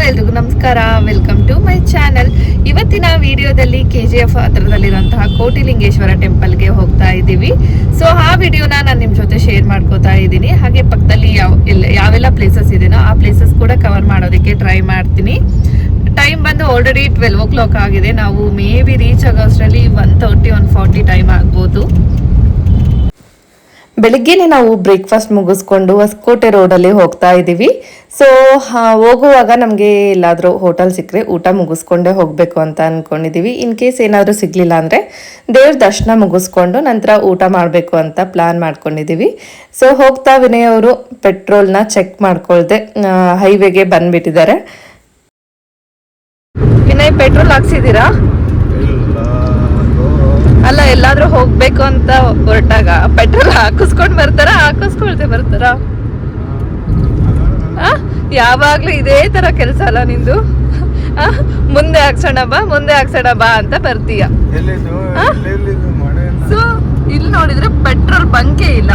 ಎಲ್ರಿಗೂ ನಮಸ್ಕಾರ. Welcome to my channel. ಇವತ್ತಿನ ವಿಡಿಯೋದಲ್ಲಿ KGF ಹತ್ರದಲ್ಲಿರುವಂತಹ ಕೋಟಿಲಿಂಗೇಶ್ವರ ಟೆಂಪಲ್ಗೆ ಹೋಗ್ತಾ ಇದ್ದೀವಿ. ಸೊ ಆ ವಿಡಿಯೋನ ನಾನು ನಿಮ್ಮ ಜೊತೆ ಶೇರ್ ಮಾಡ್ಕೋತಾ ಇದ್ದೀನಿ. ಹಾಗೆ ಪಕ್ಕದಲ್ಲಿ ಯಾವೆಲ್ಲ ಪ್ಲೇಸಸ್ ಇದೆನೋ ಆ ಪ್ಲೇಸಸ್ ಕೂಡ ಕವರ್ ಮಾಡೋದಕ್ಕೆ ಟ್ರೈ ಮಾಡ್ತೀನಿ. ಟೈಮ್ ಬಂದು ಆಲ್ರೆಡಿ 12 o'clock ಆಗಿದೆ. ನಾವು ಮೇ ಬಿ ರೀಚ್ ಆಗೋಷ್ಟರಲ್ಲಿ 1:30 1:40 ಟೈಮ್ ಆಗ್ಬೋದು. ಬೆಳಿಗ್ಗೆನೆ ನಾವು ಬ್ರೇಕ್ಫಾಸ್ಟ್ ಮುಗಿಸ್ಕೊಂಡು ಹೊಸಕೋಟೆ ರೋಡಲ್ಲಿ ಹೋಗ್ತಾ ಇದ್ದೀವಿ. ಸೊ ಹೋಗುವಾಗ ನಮಗೆ ಎಲ್ಲಾದರೂ ಹೋಟೆಲ್ ಸಿಕ್ಕರೆ ಊಟ ಮುಗಿಸ್ಕೊಂಡೇ ಹೋಗಬೇಕು ಅಂತ ಅಂದ್ಕೊಂಡಿದ್ದೀವಿ. ಇನ್ ಕೇಸ್ ಏನಾದರೂ ಸಿಗಲಿಲ್ಲ ಅಂದರೆ ದೇವ್ರ ದರ್ಶನ ಮುಗಿಸ್ಕೊಂಡು ನಂತರ ಊಟ ಮಾಡಬೇಕು ಅಂತ ಪ್ಲಾನ್ ಮಾಡ್ಕೊಂಡಿದ್ದೀವಿ. ಸೊ ಹೋಗ್ತಾ ವಿನಯ್ ಅವರು ಪೆಟ್ರೋಲ್ನ ಚೆಕ್ ಮಾಡ್ಕೊಳ್ದೆ ಹೈವೇಗೆ ಬಂದುಬಿಟ್ಟಿದ್ದಾರೆ. ವಿನಯ್, ಪೆಟ್ರೋಲ್ ಹಾಕ್ಸಿದ್ದೀರಾ? ಅಲ್ಲ, ಎಲ್ಲಾದ್ರೂ ಹೋಗ್ಬೇಕು ಅಂತ ಹೊರಟಾಗ ಪೆಟ್ರೋಲ್ ಹಾಕಿಸ್ಕೊಂಡ್ ಹಾಕಿಸ್ಕೊಳ್ದೆ ಬರ್ತಾರ? ಯಾವಾಗ್ಲೂ ಇದೇ ತರ ಕೆಲಸ ಅಲ್ಲ ನಿಂದು. ಮುಂದೆ ಹಾಕ್ಸೋಣ ಬಾ ಅಂತ ಬರ್ತೀಯ. ಸೊ ಇಲ್ಲಿ ನೋಡಿದ್ರೆ ಪೆಟ್ರೋಲ್ ಬಂಕೇ ಇಲ್ಲ.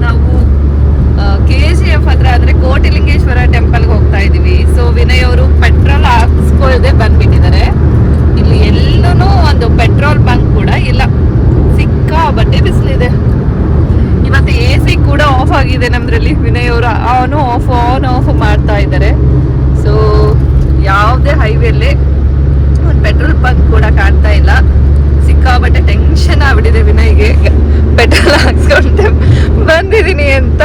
ನಾವು KGF ಹತ್ರ ಅಂದ್ರೆ ಕೋಟಿಲಿಂಗೇಶ್ವರ ಟೆಂಪಲ್ಗೆ ಹೋಗ್ತಾ ಇದೀವಿ. ಸೊ ವಿನಯ್ ಅವರು ಪೆಟ್ರೋಲ್ ಹಾಕಿಸ್ಕೊಳ್ದೆ ಬಂದ್ಬಿಟ್ಟಿದ್ದಾರೆ. ಇಲ್ಲಿ ಎಲ್ಲೂ ಒಂದು ಪೆಟ್ರೋಲ್ ಬಂಕ್ ಕೂಡ ಇಲ್ಲ. ಸಿಕ್ಕಾಬಟ್ಟೆ ಬಿಸಿಲಿದೆ. ಇವತ್ತು AC ಕೂಡ ಆಫ್ ಆಗಿದೆ ನಮ್ದ್ರಲ್ಲಿ. ವಿನಯ್ ಅವರು ಆನ್ ಆಫ್ ಮಾಡ್ತಾ ಇದ್ದಾರೆ. ಸೊ ಯಾವುದೇ ಹೈವೇಲಿ ಒಂದು ಪೆಟ್ರೋಲ್ ಬಂಕ್ ಕೂಡ ಕಾಣ್ತಾ ಇಲ್ಲ. ಸಿಕ್ಕಾಬಟ್ಟೆ ಟೆನ್ಷನ್ ಆಗ್ಬಿಟ್ಟಿದೆ ವಿನಯ್ಗೆ. ಪೆಟ್ರೋಲ್ ಹಾಕ್ಸ್ಕೊಂಡೆ ಬಂದಿದ್ದೀನಿ ಅಂತ.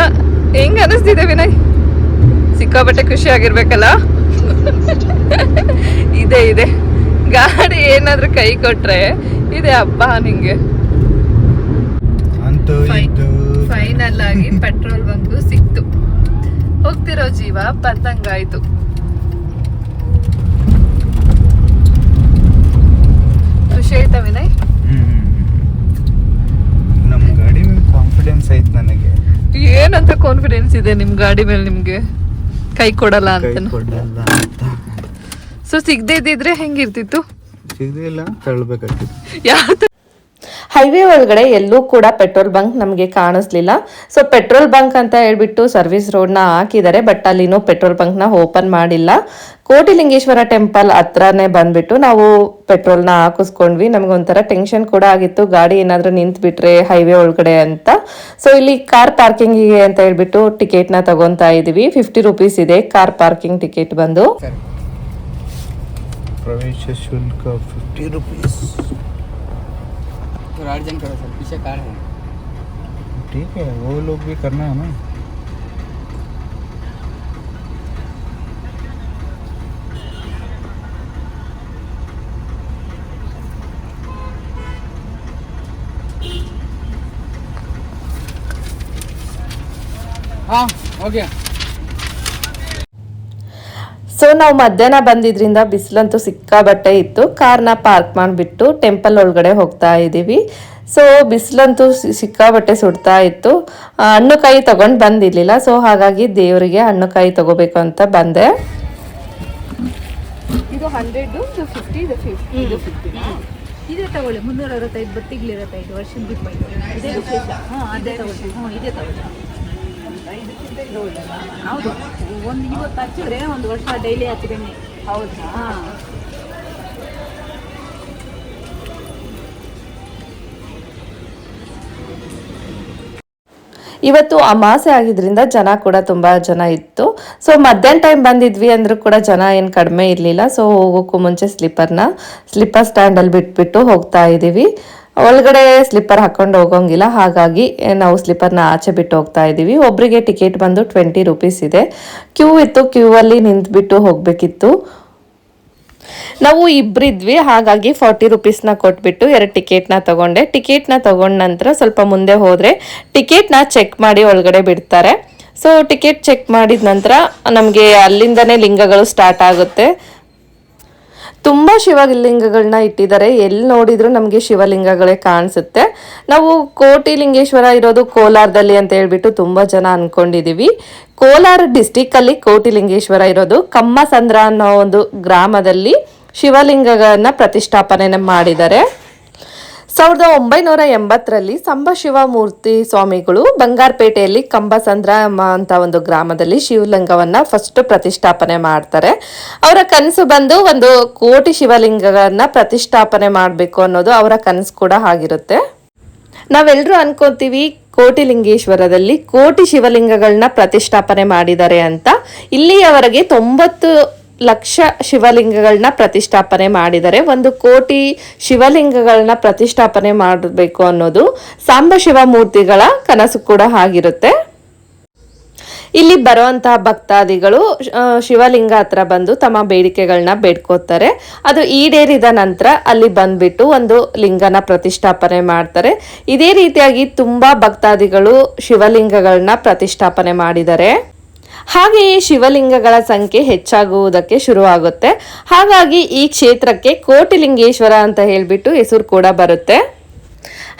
ಹೆಂಗ್ ಅನಿಸ್ತಿದೆ ವಿನಯ್? ಸಿಕ್ಕಾಬಟ್ಟೆ ಖುಷಿ ಆಗಿರ್ಬೇಕಲ್ಲ. ಇದೆ ಗಾಡಿ ಏನಾದ್ರೂ ಕೈ ಕೊಟ್ರೆ ಇದೆ ಹಬ್ಬ ನಿಂಗೆ. ಫೈನಲ್ ಆಗಿ ಪೆಟ್ರೋಲ್ ಬಂಕು ಸಿಕ್ತು. ಹೋಗ್ತಿರೋ ಜೀವ ಬಂದಂಗಾಯ್ತು. ಖುಷಿ ಆಯ್ತಾ ವಿನಯ್? ನಮ್ ಗಾಡಿ ಮೇಲೆ ಕಾನ್ಫಿಡೆನ್ಸ್ ಐತ್ ನನಗೆ. ಏನಂತ ಕಾನ್ಫಿಡೆನ್ಸ್ ಇದೆ ನಿಮ್ ಗಾಡಿ ಮೇಲೆ? ನಿಮ್ಗೆ ಕೈ ಕೊಡಲ್ಲ ಅಂತ. ಸೊ ಸಿಗದೆ ಇದ್ದಿದ್ರೆ ಹೆಂಗಿರ್ತಿತ್ತು? ಸಿಗಲಿಲ್ಲ, ತಳ್ಬೇಕಾಗ್ತಿತ್ತು. ಹೈವೇ ಒಳಗಡೆ ಎಲ್ಲೂ ಕೂಡ ಪೆಟ್ರೋಲ್ ಬಂಕ್ ನಮಗೆ ಕಾಣಿಸ್ಲಿಲ್ಲ. ಸೊ ಪೆಟ್ರೋಲ್ ಬಂಕ್ ಅಂತ ಹೇಳ್ಬಿಟ್ಟು ಸರ್ವಿಸ್ ರೋಡ್ನ ಹಾಕಿದ್ದಾರೆ, ಬಟ್ ಅಲ್ಲಿನೂ ಪೆಟ್ರೋಲ್ ಬಂಕ್ನ ಓಪನ್ ಮಾಡಿಲ್ಲ. ಕೋಟಿಲಿಂಗೇಶ್ವರ ಟೆಂಪಲ್ ಹತ್ರನೇ ಬಂದ್ಬಿಟ್ಟು ನಾವು ಪೆಟ್ರೋಲ್ನ ಹಾಕಿಸ್ಕೊಂಡ್ವಿ. ನಮಗೊಂಥರ ಟೆನ್ಷನ್ ಕೂಡ ಆಗಿತ್ತು, ಗಾಡಿ ಏನಾದರೂ ನಿಂತು ಬಿಟ್ರೆ ಹೈವೇ ಒಳಗಡೆ ಅಂತ. ಸೊ ಇಲ್ಲಿ ಕಾರ್ ಪಾರ್ಕಿಂಗಿಗೆ ಅಂತ ಹೇಳ್ಬಿಟ್ಟು ಟಿಕೆಟ್ನ ತಗೊತಾ ಇದೀವಿ. 50 ರೂಪೀಸ್ ಇದೆ ಕಾರ್ ಪಾರ್ಕಿಂಗ್ ಟಿಕೆಟ್ ಬಂದು. प्रवेश शुल्क 50 रुपीस। और अर्जन करो सर, पीछे कार है। ठीक है, वो लोग भी करना है ना। हाँ हो गया। ಸೊ ನಾವು ಮಧ್ಯಾಹ್ನ ಬಂದಿದ್ರಿಂದ ಬಿಸಿಲಂತೂ ಸಿಕ್ಕಾಬಟ್ಟೆ ಇತ್ತು. ಕಾರ್ನ ಪಾರ್ಕ್ ಮಾಡಿಬಿಟ್ಟು ಟೆಂಪಲ್ ಒಳಗಡೆ ಹೋಗ್ತಾ ಇದ್ದೀವಿ. ಸೊ ಬಿಸಿಲಂತೂ ಸಿಕ್ಕಾಬಟ್ಟೆ ಸುಡ್ತಾ ಇತ್ತು. ಹಣ್ಣು ಕಾಯಿ ತಗೊಂಡು ಬಂದಿರಲಿಲ್ಲ. ಸೊ ಹಾಗಾಗಿ ದೇವರಿಗೆ ಹಣ್ಣು ಕಾಯಿ ತಗೋಬೇಕು ಅಂತ ಬಂದೆ. ಇದು 100, ಇದು 50, ಇದು 50, ಇದು 50. ಇದೇ ತಗೊಳ್ಳಿ. 365 ಬತ್ತಿಗಳಿರುತ್ತೆ. 5 ವರ್ಷದ ಬಿಟ್ಟು ಇದೇ ವಿಶೇಷ. ಅದೇ ತಗೊಳ್ಳಿ. ಇದೇ ತಗೊಳ್ಳಿ. ಹೌದು, ಒಂದು ಇವತ್ತು ಹಚ್ಚಿದ್ರೆ 1 ವರ್ಷ ಡೈಲಿ ಹಚ್ಚಿದ್ದೇನೆ. ಹೌದಾ? ಇವತ್ತು ಅಮಾಸೆ ಆಗಿದ್ರಿಂದ ಜನ ಕೂಡ ತುಂಬ ಜನ ಇತ್ತು. ಸೊ ಮಧ್ಯಾಹ್ನ ಟೈಮ್ ಬಂದಿದ್ವಿ ಅಂದರೂ ಕೂಡ ಜನ ಏನು ಕಡಿಮೆ ಇರಲಿಲ್ಲ. ಸೊ ಹೋಗೋಕ್ಕೂ ಮುಂಚೆ ಸ್ಲಿಪ್ಪರ್ ಸ್ಟ್ಯಾಂಡಲ್ಲಿ ಬಿಟ್ಬಿಟ್ಟು ಹೋಗ್ತಾ ಇದ್ದೀವಿ. ಒಳಗಡೆ ಸ್ಲಿಪ್ಪರ್ ಹಾಕೊಂಡು ಹೋಗೋಂಗಿಲ್ಲ, ಹಾಗಾಗಿ ನಾವು ಸ್ಲಿಪ್ಪರ್ನ ಆಚೆ ಬಿಟ್ಟು ಹೋಗ್ತಾ ಇದ್ದೀವಿ. ಒಬ್ಬರಿಗೆ ಟಿಕೆಟ್ ಬಂದು 20 ರೂಪೀಸ್ ಇದೆ. ಕ್ಯೂ ಇತ್ತು, ಕ್ಯೂ ಅಲ್ಲಿ ನಿಂತ್ಬಿಟ್ಟು ಹೋಗಬೇಕಿತ್ತು. ನಾವು ಇಬ್ಬರಿದ್ವಿ, ಹಾಗಾಗಿ 40 ರೂಪೀಸ್ನ ಕೊಟ್ಬಿಟ್ಟು 2 ಟಿಕೆಟ್ನ ತಗೊಂಡೆ. ಟಿಕೆಟ್ನ ತಗೊಂಡ ನಂತರ ಸ್ವಲ್ಪ ಮುಂದೆ ಹೋದರೆ ಟಿಕೆಟ್ನ ಚೆಕ್ ಮಾಡಿ ಒಳಗಡೆ ಬಿಡ್ತಾರೆ. ಸೊ ಟಿಕೆಟ್ ಚೆಕ್ ಮಾಡಿದ ನಂತರ ನಮಗೆ ಅಲ್ಲಿಂದನೇ ಲಿಂಗಗಳು ಸ್ಟಾರ್ಟ್ ಆಗುತ್ತೆ. ತುಂಬ ಶಿವಲಿಂಗಗಳನ್ನ ಇಟ್ಟಿದ್ದಾರೆ. ಎಲ್ಲಿ ನೋಡಿದ್ರು ನಮಗೆ ಶಿವಲಿಂಗಗಳೇ ಕಾಣಿಸುತ್ತೆ. ನಾವು ಕೋಟಿಲಿಂಗೇಶ್ವರ ಇರೋದು ಕೋಲಾರದಲ್ಲಿ ಅಂತ ಹೇಳ್ಬಿಟ್ಟು ತುಂಬ ಜನ ಅನ್ಕೊಂಡಿದೀವಿ. ಕೋಲಾರ ಡಿಸ್ಟಿಕ್ಕಲ್ಲಿ ಕೋಟಿಲಿಂಗೇಶ್ವರ ಇರೋದು. ಕಮ್ಮಸಂದ್ರ ಅನ್ನೋ ಒಂದು ಗ್ರಾಮದಲ್ಲಿ ಶಿವಲಿಂಗಗಳನ್ನ ಪ್ರತಿಷ್ಠಾಪನೆ ಮಾಡಿದ್ದಾರೆ. 1980ರಲ್ಲಿ ಸಂಬಶಿವಮೂರ್ತಿ ಸ್ವಾಮಿಗಳು ಬಂಗಾರಪೇಟೆಯಲ್ಲಿ ಕಂಬಸಂದ್ರ ಅಂತ ಒಂದು ಗ್ರಾಮದಲ್ಲಿ ಶಿವಲಿಂಗವನ್ನ ಫಸ್ಟ್ ಪ್ರತಿಷ್ಠಾಪನೆ ಮಾಡ್ತಾರೆ. ಅವರ ಕನಸು ಬಂದು 1 ಕೋಟಿ ಶಿವಲಿಂಗಗಳನ್ನ ಪ್ರತಿಷ್ಠಾಪನೆ ಮಾಡಬೇಕು ಅನ್ನೋದು ಅವರ ಕನಸು ಕೂಡ ಆಗಿರುತ್ತೆ. ನಾವೆಲ್ಲರೂ ಅನ್ಕೋತೀವಿ ಕೋಟಿಲಿಂಗೇಶ್ವರದಲ್ಲಿ ಕೋಟಿ ಶಿವಲಿಂಗಗಳನ್ನ ಪ್ರತಿಷ್ಠಾಪನೆ ಮಾಡಿದ್ದಾರೆ ಅಂತ. ಇಲ್ಲಿಯವರೆಗೆ 90 ಲಕ್ಷ ಶಿವಲಿಂಗಗಳನ್ನ ಪ್ರತಿಷ್ಠಾಪನೆ ಮಾಡಿದರೆ 1 ಕೋಟಿ ಶಿವಲಿಂಗಗಳನ್ನ ಪ್ರತಿಷ್ಠಾಪನೆ ಮಾಡಬೇಕು ಅನ್ನೋದು ಸಾಂಬಶಿವ ಮೂರ್ತಿಗಳ ಕನಸು ಕೂಡ ಆಗಿರುತ್ತೆ. ಇಲ್ಲಿ ಬರುವಂತಹ ಭಕ್ತಾದಿಗಳು ಶಿವಲಿಂಗ ಹತ್ರ ಬಂದು ತಮ್ಮ ಬೇಡಿಕೆಗಳನ್ನ ಬೇಡ್ಕೋತಾರೆ. ಅದು ಈಡೇರಿದ ನಂತರ ಅಲ್ಲಿ ಬಂದ್ಬಿಟ್ಟು ಒಂದು ಲಿಂಗನ ಪ್ರತಿಷ್ಠಾಪನೆ ಮಾಡ್ತಾರೆ. ಇದೇ ರೀತಿಯಾಗಿ ತುಂಬಾ ಭಕ್ತಾದಿಗಳು ಶಿವಲಿಂಗಗಳನ್ನ ಪ್ರತಿಷ್ಠಾಪನೆ ಮಾಡಿದ್ದಾರೆ. ಹಾಗೆಯೇ ಶಿವಲಿಂಗಗಳ ಸಂಖ್ಯೆ ಹೆಚ್ಚಾಗುವುದಕ್ಕೆ ಶುರುವಾಗುತ್ತೆ. ಹಾಗಾಗಿ ಈ ಕ್ಷೇತ್ರಕ್ಕೆ ಕೋಟಿಲಿಂಗೇಶ್ವರ ಅಂತ ಹೇಳ್ಬಿಟ್ಟು ಹೆಸರು ಕೂಡ ಬರುತ್ತೆ.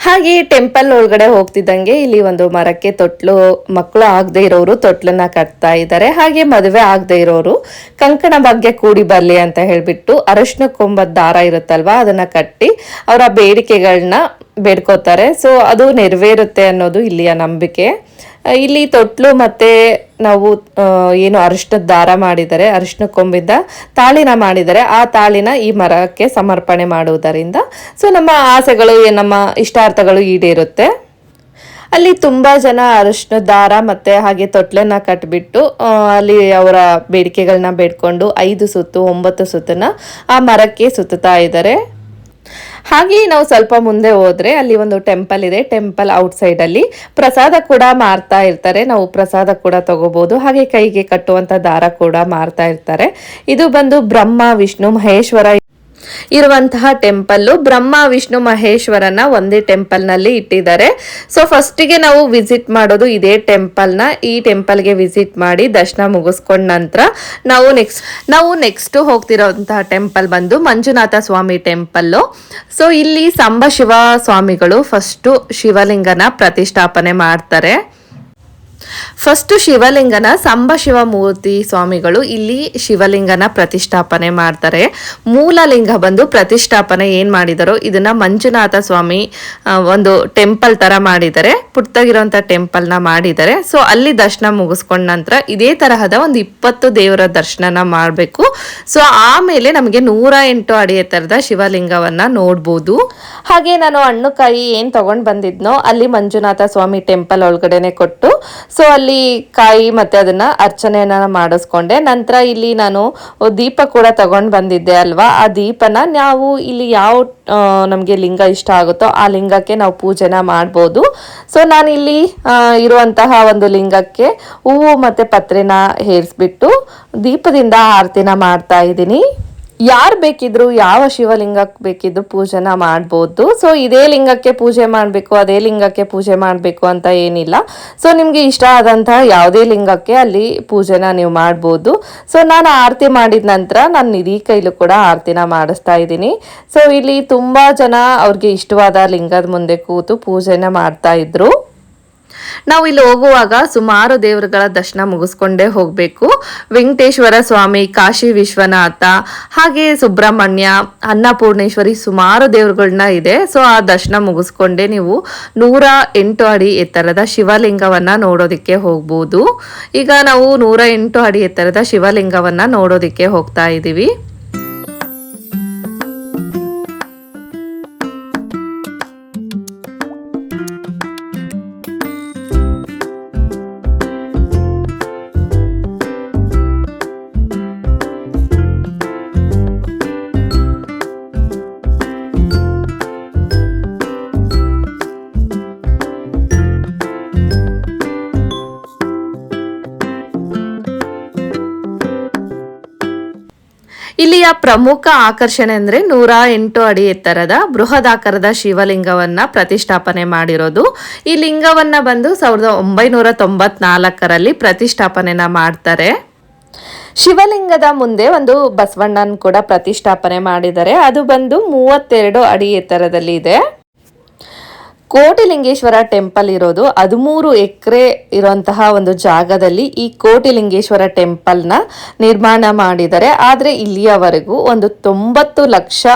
ಹಾಗೆ ಟೆಂಪಲ್ ಒಳಗಡೆ ಹೋಗ್ತಿದ್ದಂಗೆ ಇಲ್ಲಿ ಒಂದು ಮರಕ್ಕೆ ತೊಟ್ಲು, ಮಕ್ಕಳು ಆಗದೆ ಇರೋರು ತೊಟ್ಲನ್ನ ಕಟ್ತಾ ಇದ್ದಾರೆ. ಹಾಗೆ ಮದುವೆ ಆಗದೆ ಇರೋರು ಕಂಕಣ ಭಾಗ್ಯ ಕೂಡಿ ಬರ್ಲಿ ಅಂತ ಹೇಳ್ಬಿಟ್ಟು ಅರಶಿನ ಕೊಂಬದ ದಾರ ಇರುತ್ತಲ್ವಾ, ಅದನ್ನ ಕಟ್ಟಿ ಅವರ ಬೇಡಿಕೆಗಳನ್ನ ಬೇಡ್ಕೋತಾರೆ. ಸೊ ಅದು ನೆರವೇರುತ್ತೆ ಅನ್ನೋದು ಇಲ್ಲಿಯ ನಂಬಿಕೆ. ಇಲ್ಲಿ ತೊಟ್ಲು ಮತ್ತೆ ನಾವು ಏನು ಅರಿಶಿನದ ದಾರ ಮಾಡಿದರೆ, ಅರಿಶಿನ ಕೊಂಬಿಂದ ತಾಳಿನ ಮಾಡಿದರೆ, ಆ ತಾಳಿನ ಈ ಮರಕ್ಕೆ ಸಮರ್ಪಣೆ ಮಾಡುವುದರಿಂದ ಸೊ ನಮ್ಮ ಆಸೆಗಳು, ನಮ್ಮ ಇಷ್ಟಾರ್ಥಗಳು ಈಡೇರುತ್ತೆ. ಅಲ್ಲಿ ತುಂಬಾ ಜನ ಅರಿಶಿನ ದಾರ ಮತ್ತೆ ಹಾಗೆ ತೊಟ್ಲನ್ನ ಕಟ್ಬಿಟ್ಟು ಅಲ್ಲಿ ಅವರ ಬೇಡಿಕೆಗಳನ್ನ ಬೇಡ್ಕೊಂಡು 5 ಸುತ್ತು 9 ಸುತ್ತನ್ನ ಆ ಮರಕ್ಕೆ ಸುತ್ತಾ ಇದ್ದಾರೆ. ಹಾಗೆ ನಾವು ಸ್ವಲ್ಪ ಮುಂದೆ ಹೋದ್ರೆ ಅಲ್ಲಿ ಒಂದು ಟೆಂಪಲ್ ಇದೆ. ಟೆಂಪಲ್ ಔಟ್ಸೈಡ್ ಅಲ್ಲಿ ಪ್ರಸಾದ ಕೂಡ ಮಾರ್ತಾ ಇರ್ತಾರೆ. ನಾವು ಪ್ರಸಾದ ಕೂಡ ತಗೋಬಹುದು. ಹಾಗೆ ಕೈಗೆ ಕಟ್ಟುವಂತ ದಾರ ಕೂಡ ಮಾರ್ತಾ ಇರ್ತಾರೆ. ಇದು ಬಂದು ಬ್ರಹ್ಮ ವಿಷ್ಣು ಮಹೇಶ್ವರ ಇರುವಂತಹ ಟೆಂಪಲ್. ಬ್ರಹ್ಮ ವಿಷ್ಣು ಮಹೇಶ್ವರನ ಒಂದೇ ಟೆಂಪಲ್ ನಲ್ಲಿ ಇಟ್ಟಿದ್ದಾರೆ. ಸೊ ಫಸ್ಟಿಗೆ ನಾವು ವಿಸಿಟ್ ಮಾಡೋದು ಇದೇ ಟೆಂಪಲ್ನ. ಈ ಟೆಂಪಲ್ಗೆ ವಿಸಿಟ್ ಮಾಡಿ ದರ್ಶನ ಮುಗಿಸ್ಕೊಂಡ ನಂತರ ನಾವು ನೆಕ್ಸ್ಟ್ ಹೋಗ್ತಿರೋಂತಹ ಟೆಂಪಲ್ ಬಂದು ಮಂಜುನಾಥ ಸ್ವಾಮಿ ಟೆಂಪಲ್. ಸೊ ಇಲ್ಲಿ ಸಂಬಶಿವ ಸ್ವಾಮಿಗಳು ಫಸ್ಟ್ ಶಿವಲಿಂಗನ ಪ್ರತಿಷ್ಠಾಪನೆ ಮಾಡ್ತಾರೆ. ಫಸ್ಟ್ ಶಿವಲಿಂಗನ ಸಂಬಶಿವಮೂರ್ತಿ ಸ್ವಾಮಿಗಳು ಇಲ್ಲಿ ಶಿವಲಿಂಗನ ಪ್ರತಿಷ್ಠಾಪನೆ ಮಾಡ್ತಾರೆ. ಮೂಲ ಲಿಂಗ ಬಂದು ಪ್ರತಿಷ್ಠಾಪನೆ ಏನ್ ಮಾಡಿದಾರೋ ಇದನ್ನ ಮಂಜುನಾಥ ಸ್ವಾಮಿ ಒಂದು ಟೆಂಪಲ್ ತರ ಮಾಡಿದ್ದಾರೆ. ಪುಟ್ಟಗಿರುವಂತ ಟೆಂಪಲ್ ನ ಮಾಡಿದ್ದಾರೆ. ಸೊ ಅಲ್ಲಿ ದರ್ಶನ ಮುಗಿಸ್ಕೊಂಡ ನಂತರ ಇದೇ ತರಹದ ಒಂದು 20 ದೇವರ ದರ್ಶನ ಮಾಡಬೇಕು. ಸೊ ಆಮೇಲೆ ನಮಗೆ 108 ಅಡಿ ಎತ್ತರದ ಶಿವಲಿಂಗವನ್ನ ನೋಡ್ಬೋದು. ಹಾಗೆ ನಾನು ಹಣ್ಣು ಕಾಯಿ ಏನ್ ತಗೊಂಡ್ ಬಂದಿದ್ನೋ ಅಲ್ಲಿ ಮಂಜುನಾಥ ಸ್ವಾಮಿ ಟೆಂಪಲ್ ಒಳಗಡೆನೆ ಕೊಟ್ಟು ಸೊ ಅಲ್ಲಿ ಕಾಯಿ ಮತ್ತೆ ಅದನ್ನ ಅರ್ಚನೆಯನ್ನ ಮಾಡಿಸ್ಕೊಂಡೆ. ನಂತರ ಇಲ್ಲಿ ನಾನು ದೀಪ ಕೂಡ ತಗೊಂಡ್ ಬಂದಿದ್ದೆ ಅಲ್ವಾ, ಆ ದೀಪನ ನಾವು ಇಲ್ಲಿ ಯಾವ ನಮ್ಗೆ ಲಿಂಗ ಇಷ್ಟ ಆಗುತ್ತೋ ಆ ಲಿಂಗಕ್ಕೆ ನಾವು ಪೂಜೆನ ಮಾಡ್ಬೋದು. ಸೊ ನಾನು ಇಲ್ಲಿ ಇರುವಂತಹ ಒಂದು ಲಿಂಗಕ್ಕೆ ಹೂವು ಮತ್ತೆ ಪತ್ರೆನ ಹೇರಿಸ್ಬಿಟ್ಟು ದೀಪದಿಂದ ಆರತಿನ ಮಾಡ್ತಾ ಇದ್ದೀನಿ. ಯಾರು ಬೇಕಿದ್ರು ಯಾವ ಶಿವಲಿಂಗಕ್ಕೆ ಬೇಕಿದ್ರು ಪೂಜೆನ ಮಾಡ್ಬೋದು. ಸೊ ಇದೇ ಲಿಂಗಕ್ಕೆ ಪೂಜೆ ಮಾಡಬೇಕು, ಅದೇ ಲಿಂಗಕ್ಕೆ ಪೂಜೆ ಮಾಡಬೇಕು ಅಂತ ಏನಿಲ್ಲ. ಸೊ ನಿಮಗೆ ಇಷ್ಟ ಆದಂತಹ ಯಾವುದೇ ಲಿಂಗಕ್ಕೆ ಅಲ್ಲಿ ಪೂಜೆನ ನೀವು ಮಾಡ್ಬೋದು. ಸೊ ನಾನು ಆರತಿ ಮಾಡಿದ ನಂತರ ನಾನು ನಿಧಿ ಕೈಲೂ ಕೂಡ ಆರತಿನ ಮಾಡಿಸ್ತಾ ಇದ್ದೀನಿ. ಸೊ ಇಲ್ಲಿ ತುಂಬಾ ಜನ ಅವ್ರಿಗೆ ಇಷ್ಟವಾದ ಲಿಂಗದ ಮುಂದೆ ಕೂತು ಪೂಜೆನ ಮಾಡ್ತಾ ಇದ್ರು. ನಾವು ಇಲ್ಲಿ ಹೋಗುವಾಗ ಸುಮಾರು ದೇವರುಗಳ ದರ್ಶನ ಮುಗಿಸ್ಕೊಂಡೇ ಹೋಗಬೇಕು. ವೆಂಕಟೇಶ್ವರ ಸ್ವಾಮಿ, ಕಾಶಿ ವಿಶ್ವನಾಥ, ಹಾಗೆ ಸುಬ್ರಹ್ಮಣ್ಯ, ಅನ್ನಪೂರ್ಣೇಶ್ವರಿ ಸುಮಾರು ದೇವರುಗಳನ್ನ ಇದೆ. ಸೊ ಆ ದರ್ಶನ ಮುಗಿಸ್ಕೊಂಡೆ ನೀವು 108 ಅಡಿ ಎತ್ತರದ ಶಿವಲಿಂಗವನ್ನ ನೋಡೋದಕ್ಕೆ ಹೋಗ್ಬೋದು. ಈಗ ನಾವು 108 ಅಡಿ ಎತ್ತರದ ಶಿವಲಿಂಗವನ್ನ ನೋಡೋದಕ್ಕೆ ಹೋಗ್ತಾ ಇದ್ದೀವಿ. ಇಲ್ಲಿಯ ಪ್ರಮುಖ ಆಕರ್ಷಣೆ ಅಂದ್ರೆ 108 ಅಡಿ ಎತ್ತರದ ಬೃಹದಾಕಾರದ ಶಿವಲಿಂಗವನ್ನ ಪ್ರತಿಷ್ಠಾಪನೆ ಮಾಡಿರೋದು. ಈ ಲಿಂಗವನ್ನ ಬಂದು 1994ರಲ್ಲಿ ಪ್ರತಿಷ್ಠಾಪನೆನ ಮಾಡ್ತಾರೆ. ಶಿವಲಿಂಗದ ಮುಂದೆ ಒಂದು ಬಸವಣ್ಣನ ಕೂಡ ಪ್ರತಿಷ್ಠಾಪನೆ ಮಾಡಿದ್ದಾರೆ. ಅದು ಬಂದು 32 ಅಡಿ ಎತ್ತರದಲ್ಲಿ ಇದೆ. ಕೋಟಿಲಿಂಗೇಶ್ವರ ಟೆಂಪಲ್ ಇರೋದು 13 ಎಕರೆ ಇರುವಂತಹ ಒಂದು ಜಾಗದಲ್ಲಿ ಈ ಕೋಟಿಲಿಂಗೇಶ್ವರ ಟೆಂಪಲ್ನ ನಿರ್ಮಾಣ ಮಾಡಿದ್ದಾರೆ. ಆದರೆ ಇಲ್ಲಿಯವರೆಗೂ ಒಂದು 90 ಲಕ್ಷ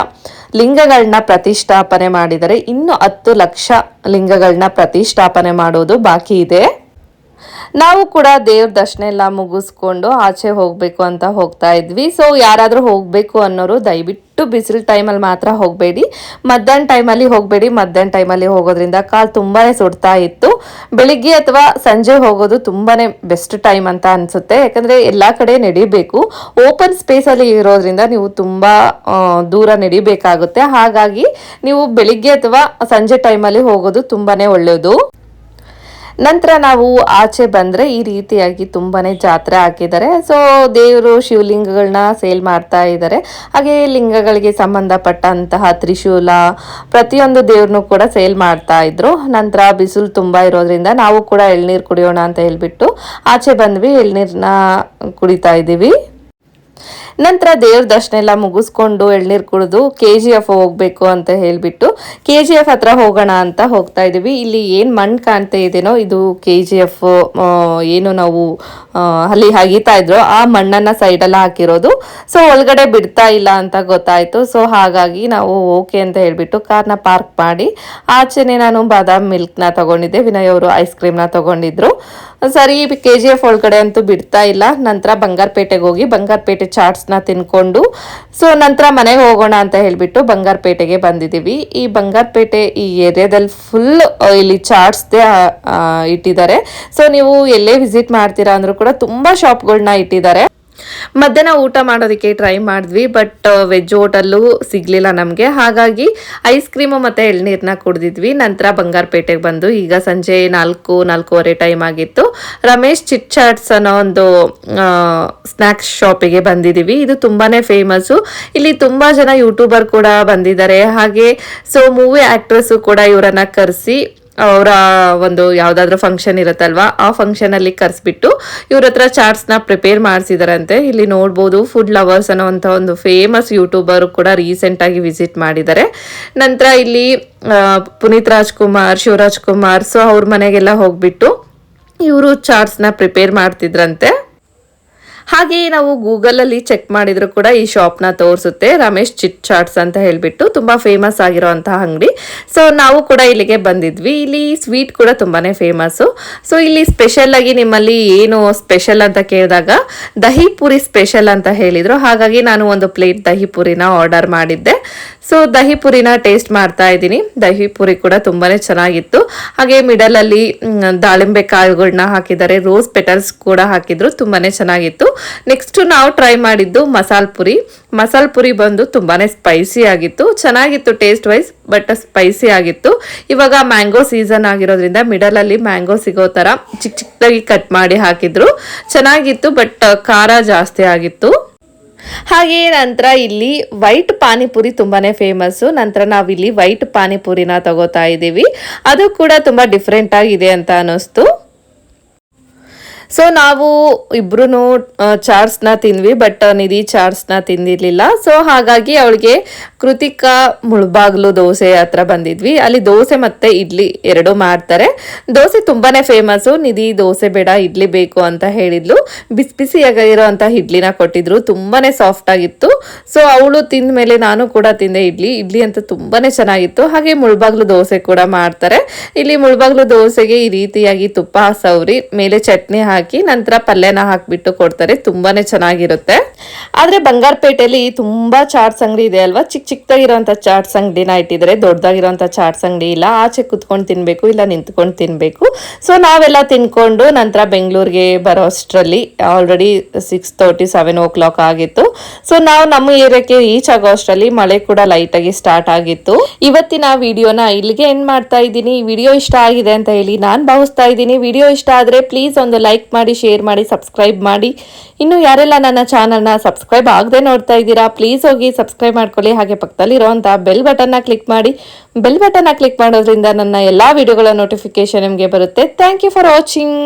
ಲಿಂಗಗಳನ್ನ ಪ್ರತಿಷ್ಠಾಪನೆ ಮಾಡಿದರೆ ಇನ್ನು 10 ಲಕ್ಷ ಲಿಂಗಗಳನ್ನ ಪ್ರತಿಷ್ಠಾಪನೆ ಮಾಡೋದು ಬಾಕಿ ಇದೆ. ನಾವು ಕೂಡ ದೇವ್ರ ದರ್ಶನ ಎಲ್ಲ ಮುಗಿಸ್ಕೊಂಡು ಆಚೆ ಹೋಗಬೇಕು ಅಂತ ಹೋಗ್ತಾ ಇದ್ವಿ. ಸೊ ಯಾರಾದರೂ ಹೋಗಬೇಕು ಅನ್ನೋರು ದಯವಿಟ್ಟು ಬಿಸಿಲು ಟೈಮಲ್ಲಿ ಮಾತ್ರ ಹೋಗಬೇಡಿ, ಮಧ್ಯಾಹ್ನ ಟೈಮಲ್ಲಿ ಹೋಗಬೇಡಿ. ಮಧ್ಯಾಹ್ನ ಟೈಮಲ್ಲಿ ಹೋಗೋದ್ರಿಂದ ಕಾಲು ತುಂಬಾ ಸುಡ್ತಾ ಇತ್ತು. ಬೆಳಿಗ್ಗೆ ಅಥವಾ ಸಂಜೆ ಹೋಗೋದು ತುಂಬಾ ಬೆಸ್ಟ್ ಟೈಮ್ ಅಂತ ಅನಿಸುತ್ತೆ, ಯಾಕಂದರೆ ಎಲ್ಲ ಕಡೆ ನಡಿಬೇಕು. ಓಪನ್ ಸ್ಪೇಸಲ್ಲಿ ಇರೋದ್ರಿಂದ ನೀವು ತುಂಬ ದೂರ ನಡಿಬೇಕಾಗುತ್ತೆ. ಹಾಗಾಗಿ ನೀವು ಬೆಳಿಗ್ಗೆ ಅಥವಾ ಸಂಜೆ ಟೈಮಲ್ಲಿ ಹೋಗೋದು ತುಂಬಾ ಒಳ್ಳೆಯದು. ನಂತರ ನಾವು ಆಚೆ ಬಂದರೆ ಈ ರೀತಿಯಾಗಿ ತುಂಬಾ ಜಾತ್ರೆ ಹಾಕಿದ್ದಾರೆ. ಸೊ ದೇವರು ಶಿವಲಿಂಗಗಳನ್ನ ಸೇಲ್ ಮಾಡ್ತಾ ಇದ್ದಾರೆ. ಹಾಗೆ ಲಿಂಗಗಳಿಗೆ ಸಂಬಂಧಪಟ್ಟಂತಹ ತ್ರಿಶೂಲ ಪ್ರತಿಯೊಂದು ದೇವ್ರನ್ನೂ ಕೂಡ ಸೇಲ್ ಮಾಡ್ತಾ ಇದ್ರು. ನಂತರ ಬಿಸಿಲು ತುಂಬ ಇರೋದ್ರಿಂದ ನಾವು ಕೂಡ ಎಳ್ನೀರು ಕುಡಿಯೋಣ ಅಂತ ಹೇಳ್ಬಿಟ್ಟು ಆಚೆ ಬಂದ್ವಿ. ಎಳ್ನೀರನ್ನ ಕುಡಿತಾ ಇದ್ದೀವಿ. ನಂತರ ದೇವ್ರ ದರ್ಶನ ಎಲ್ಲ ಮುಗಿಸ್ಕೊಂಡು ಎಳ್ನೀರು ಕುಡಿದು KGF ಹೋಗಬೇಕು ಅಂತ ಹೇಳಿಬಿಟ್ಟು KGF ಹತ್ರ ಹೋಗೋಣ ಅಂತ ಹೋಗ್ತಾ ಇದ್ದೀವಿ. ಇಲ್ಲಿ ಏನು ಮಣ್ಣು ಕಾಣ್ತಾ ಇದೆನೋ ಇದು KGF ಏನು ನಾವು ಅಲ್ಲಿ ಹಗಿತಾ ಇದ್ರು ಆ ಮಣ್ಣನ್ನು ಸೈಡಲ್ಲಿ ಹಾಕಿರೋದು. ಸೊ ಒಳಗಡೆ ಬಿಡ್ತಾ ಇಲ್ಲ ಅಂತ ಗೊತ್ತಾಯಿತು. ಸೊ ಹಾಗಾಗಿ ನಾವು ಓಕೆ ಅಂತ ಹೇಳಿಬಿಟ್ಟು ಕಾರ್ನ ಪಾರ್ಕ್ ಮಾಡಿ ಆಚೆನೆ ನಾನು ಬಾದಾಮ್ ಮಿಲ್ಕ್ನ ತಗೊಂಡಿದ್ದೆ. ವಿನಯ್ ಅವರು ಐಸ್ ಕ್ರೀಮ್ನ ತಗೊಂಡಿದ್ರು. ಸರಿ KGF ಒಳಗಡೆ ಅಂತೂ ಬಿಡ್ತಾ ಇಲ್ಲ. ನಂತರ ಬಂಗಾರಪೇಟೆಗೆ ಹೋಗಿ ಬಂಗಾರಪೇಟೆ ಚಾಟ್ಸ್ನ ತಿನ್ಕೊಂಡು ಸೊ ನಂತರ ಮನೆಗೆ ಹೋಗೋಣ ಅಂತ ಹೇಳಿಬಿಟ್ಟು ಬಂಗಾರಪೇಟೆಗೆ ಬಂದಿದ್ದೀವಿ. ಈ ಬಂಗಾರಪೇಟೆ ಈ ಏರಿಯಾದಲ್ಲಿ ಫುಲ್ ಇಲ್ಲಿ ಚಾಟ್ಸ್ದೇ ಇಟ್ಟಿದ್ದಾರೆ. ಸೊ ನೀವು ಎಲ್ಲೇ ವಿಸಿಟ್ ಮಾಡ್ತೀರಾ ಅಂದರೂ ಕೂಡ ತುಂಬ ಶಾಪ್ಗಳನ್ನ ಇಟ್ಟಿದ್ದಾರೆ. ಮಧ್ಯಾಹ್ನ ಊಟ ಮಾಡೋದಕ್ಕೆ ಟ್ರೈ ಮಾಡಿದ್ವಿ, ಬಟ್ ವೆಜ್ ಹೋಟೆಲ್ಲು ಸಿಗಲಿಲ್ಲ ನಮಗೆ. ಹಾಗಾಗಿ ಐಸ್ ಕ್ರೀಮು ಮತ್ತು ಎಳ್ನೀರನ್ನ ಕುಡಿದಿದ್ವಿ. ನಂತರ ಬಂಗಾರಪೇಟೆಗೆ ಬಂದು ಈಗ ಸಂಜೆ 4-4:15 ಟೈಮ್ ಆಗಿತ್ತು. ರಮೇಶ್ ಚಿಟ್ ಚಾಟ್ಸ್ ಅನ್ನೋ ಒಂದು ಸ್ನ್ಯಾಕ್ಸ್ ಶಾಪಿಗೆ ಬಂದಿದ್ದೀವಿ. ಇದು ತುಂಬಾ ಫೇಮಸ್ಸು. ಇಲ್ಲಿ ತುಂಬ ಜನ ಯೂಟ್ಯೂಬರ್ ಕೂಡ ಬಂದಿದ್ದಾರೆ. ಹಾಗೆ ಸೊ ಮೂವಿ ಆ್ಯಕ್ಟ್ರೆಸ್ಸು ಕೂಡ ಇವರನ್ನು ಕರೆಸಿ ಅವರ ಒಂದು ಯಾವುದಾದ್ರೂ ಫಂಕ್ಷನ್ ಇರುತ್ತಲ್ವಾ ಆ ಫಂಕ್ಷನಲ್ಲಿ ಕರೆಸ್ಬಿಟ್ಟು ಇವ್ರ ಹತ್ರ ಚಾಟ್ಸ್ನ ಪ್ರಿಪೇರ್ ಮಾಡಿಸಿದಾರಂತೆ. ಇಲ್ಲಿ ನೋಡ್ಬೋದು ಫುಡ್ ಲವರ್ಸ್ ಅನ್ನೋವಂಥ ಒಂದು ಫೇಮಸ್ ಯೂಟ್ಯೂಬರು ಕೂಡ ರೀಸೆಂಟಾಗಿ ವಿಸಿಟ್ ಮಾಡಿದ್ದಾರೆ. ನಂತರ ಇಲ್ಲಿ ಪುನೀತ್ ರಾಜ್ಕುಮಾರ್, ಶಿವರಾಜ್ ಕುಮಾರ್, ಸೊ ಅವ್ರ ಮನೆಗೆಲ್ಲ ಹೋಗ್ಬಿಟ್ಟು ಇವರು ಚಾಟ್ಸ್ನ ಪ್ರಿಪೇರ್ ಮಾಡ್ತಿದ್ರಂತೆ. ಹಾಗೆಯೇ ನಾವು ಗೂಗಲಲ್ಲಿ ಚೆಕ್ ಮಾಡಿದ್ರು ಕೂಡ ಈ ಶಾಪ್ನ ತೋರಿಸುತ್ತೆ, ರಮೇಶ್ ಚಿಟ್ ಚಾಟ್ಸ್ ಅಂತ ಹೇಳಿಬಿಟ್ಟು. ತುಂಬ ಫೇಮಸ್ ಆಗಿರೋವಂತಹ ಅಂಗಡಿ. ಸೊ ನಾವು ಕೂಡ ಇಲ್ಲಿಗೆ ಬಂದಿದ್ವಿ. ಇಲ್ಲಿ ಸ್ವೀಟ್ ಕೂಡ ತುಂಬಾ ಫೇಮಸ್ಸು. ಸೊ ಇಲ್ಲಿ ಸ್ಪೆಷಲ್ ಆಗಿ ನಿಮ್ಮಲ್ಲಿ ಏನು ಸ್ಪೆಷಲ್ ಅಂತ ಕೇಳಿದಾಗ ದಹಿ ಪೂರಿ ಸ್ಪೆಷಲ್ ಅಂತ ಹೇಳಿದರು. ಹಾಗಾಗಿ ನಾನು ಒಂದು ಪ್ಲೇಟ್ ದಹಿ ಪೂರಿನ ಆರ್ಡರ್ ಮಾಡಿದ್ದೆ. ಸೊ ದಹಿ ಪೂರಿನ ಟೇಸ್ಟ್ ಮಾಡ್ತಾ ಇದ್ದೀನಿ. ದಹಿ ಪೂರಿ ಕೂಡ ತುಂಬಾ ಚೆನ್ನಾಗಿತ್ತು. ಹಾಗೆ ಮಿಡಲಲ್ಲಿ ದಾಳಿಂಬೆ ಕಾಳುಗಳನ್ನ ಹಾಕಿದ್ದಾರೆ, ರೋಸ್ ಪೆಟಲ್ಸ್ ಕೂಡ ಹಾಕಿದ್ರು, ತುಂಬಾ ಚೆನ್ನಾಗಿತ್ತು. ನೆಕ್ಸ್ಟ್ ನಾವು ಟ್ರೈ ಮಾಡಿದ್ದು ಮಸಾಲ ಪುರಿ ಬಂದು ತುಂಬಾ ಸ್ಪೈಸಿ ಆಗಿತ್ತು. ಚೆನ್ನಾಗಿತ್ತು ಟೇಸ್ಟ್ ವೈಸ್, ಬಟ್ ಸ್ಪೈಸಿ ಆಗಿತ್ತು. ಇವಾಗ ಮ್ಯಾಂಗೋ ಸೀಸನ್ ಆಗಿರೋದ್ರಿಂದ ಮಿಡಲಲ್ಲಿ ಮ್ಯಾಂಗೋ ಸಿಗೋ ಥರ ಚಿಕ್ಕ ಚಿಕ್ಕದಾಗಿ ಕಟ್ ಮಾಡಿ ಹಾಕಿದ್ರು. ಚೆನ್ನಾಗಿತ್ತು, ಬಟ್ ಖಾರ ಜಾಸ್ತಿ ಆಗಿತ್ತು. ಹಾಗೆ ನಂತರ ಇಲ್ಲಿ ವೈಟ್ ಪಾನಿಪುರಿ ತುಂಬಾನೇ ಫೇಮಸ್ಸು. ನಂತರ ನಾವಿಲ್ಲಿ ವೈಟ್ ಪಾನಿಪುರಿನ ತಗೋತಾ ಇದ್ದೀವಿ. ಅದು ಕೂಡ ತುಂಬ ಡಿಫ್ರೆಂಟ್ ಆಗಿದೆ ಅಂತ ಅನ್ನಿಸ್ತು. ಸೊ ನಾವು ಇಬ್ರು ಚಾಟ್ಸ್ನ ತಿಂದ್ವಿ, ಬಟ್ ನಿಧಿ ಚಾಟ್ಸ್ನ ತಿಂದಿರಲಿಲ್ಲ. ಸೊ ಹಾಗಾಗಿ ಅವಳಿಗೆ ಕೃತಿಕಾ ಮುಳಬಾಗ್ಲು ದೋಸೆ ಹತ್ರ ಬಂದಿದ್ವಿ. ಅಲ್ಲಿ ದೋಸೆ ಮತ್ತು ಇಡ್ಲಿ ಎರಡೂ ಮಾಡ್ತಾರೆ. ದೋಸೆ ತುಂಬಾ ಫೇಮಸ್ಸು. ನಿಧಿ ದೋಸೆ ಬೇಡ ಇಡ್ಲಿ ಬೇಕು ಅಂತ ಹೇಳಿದ್ಲು. ಬಿಸಿ ಬಿಸಿಯಾಗಿರೋಂಥ ಇಡ್ಲಿನ ಕೊಟ್ಟಿದ್ರು, ತುಂಬಾ ಸಾಫ್ಟ್ ಆಗಿತ್ತು. ಸೊ ಅವಳು ತಿಂದ ಮೇಲೆ ನಾನು ಕೂಡ ತಿಂದೆ ಇಡ್ಲಿ ಅಂತೂ ತುಂಬಾ ಚೆನ್ನಾಗಿತ್ತು. ಹಾಗೆ ಮುಳಬಾಗ್ಲು ದೋಸೆ ಕೂಡ ಮಾಡ್ತಾರೆ. ಇಲ್ಲಿ ಮುಳಬಾಗ್ಲು ದೋಸೆಗೆ ಈ ರೀತಿಯಾಗಿ ತುಪ್ಪ ಸವರಿ ಮೇಲೆ ಚಟ್ನಿ ಹಾಕಿ ನಂತರ ಪಲ್ಯನ ಹಾಕ್ಬಿಟ್ಟು ಕೊಡ್ತಾರೆ. ತುಂಬಾನೇ ಚೆನ್ನಾಗಿರುತ್ತೆ. ಆದ್ರೆ ಬಂಗಾರಪೇಟೆಯಲ್ಲಿ ತುಂಬಾ ಚಾಟ್ಸ್ ಅಂಗಡಿ ಇದೆ ಅಲ್ವಾ, ಚಿಕ್ಕದಾಗಿರೋಂಥ ಚಾಟ್ಸ್ ಅಂಗಡಿನ ಇಟ್ಟಿದ್ದಾರೆ, ದೊಡ್ಡದಾಗಿರೋಂಥ ಚಾಟ್ಸ್ ಅಂಗಡಿ ಇಲ್ಲ. ಆಚೆ ಕುತ್ಕೊಂಡು ತಿನ್ಬೇಕು, ಇಲ್ಲ ನಿಂತ್ಕೊಂಡು ತಿನ್ಬೇಕು. ಸೊ ನಾವೆಲ್ಲ ತಿನ್ಕೊಂಡು ನಂತರ ಬೆಂಗಳೂರಿಗೆ ಬರೋ ಅಷ್ಟರಲ್ಲಿ ಆಲ್ರೆಡಿ 6:30 7 o'clock ಆಗಿತ್ತು. ಸೊ ನಾವು ನಮ್ಮ ಏರಿಯಾಕ್ಕೆ ರೀಚ್ ಆಗೋ ಅಷ್ಟರಲ್ಲಿ ಮಳೆ ಕೂಡ ಲೈಟ್ ಆಗಿ ಸ್ಟಾರ್ಟ್ ಆಗಿತ್ತು. ಇವತ್ತಿನ ವಿಡಿಯೋನ ಇಲ್ಲಿಗೆ ಎಂಡ್ ಮಾಡ್ತಾ ಇದ್ದೀನಿ. ವಿಡಿಯೋ ಇಷ್ಟ ಆಗಿದೆ ಅಂತ ಹೇಳಿ ನಾನು ಭಾವಿಸ್ತಾ ಇದ್ದೀನಿ. ವಿಡಿಯೋ ಇಷ್ಟ ಆದ್ರೆ ಪ್ಲೀಸ್ ಒಂದು ಲೈಕ್ ಮಾಡಿ, ಶೇರ್ ಮಾಡಿ, ಸಬ್ಸ್ಕ್ರೈಬ್ ಮಾಡಿ. ಇನ್ನು ಯಾರೆಲ್ಲ ನನ್ನ ಚಾನಲ್ನ ಸಬ್ಸ್ಕ್ರೈಬ್ ಆಗದೆ ನೋಡ್ತಾ ಇದ್ದೀರಾ ಪ್ಲೀಸ್ ಹೋಗಿ ಸಬ್ಸ್ಕ್ರೈಬ್ ಮಾಡ್ಕೊಳ್ಳಿ. ಹಾಗೆ ಪಕ್ಕದಲ್ಲಿರುವಂಥ ಬೆಲ್ ಬಟನ್ನ ಕ್ಲಿಕ್ ಮಾಡಿ. ಬೆಲ್ ಬಟನ್ನ ಕ್ಲಿಕ್ ಮಾಡೋದ್ರಿಂದ ನನ್ನ ಎಲ್ಲ ವಿಡಿಯೋಗಳ ನೋಟಿಫಿಕೇಶನ್ ನಿಮಗೆ ಬರುತ್ತೆ. Thank you for watching.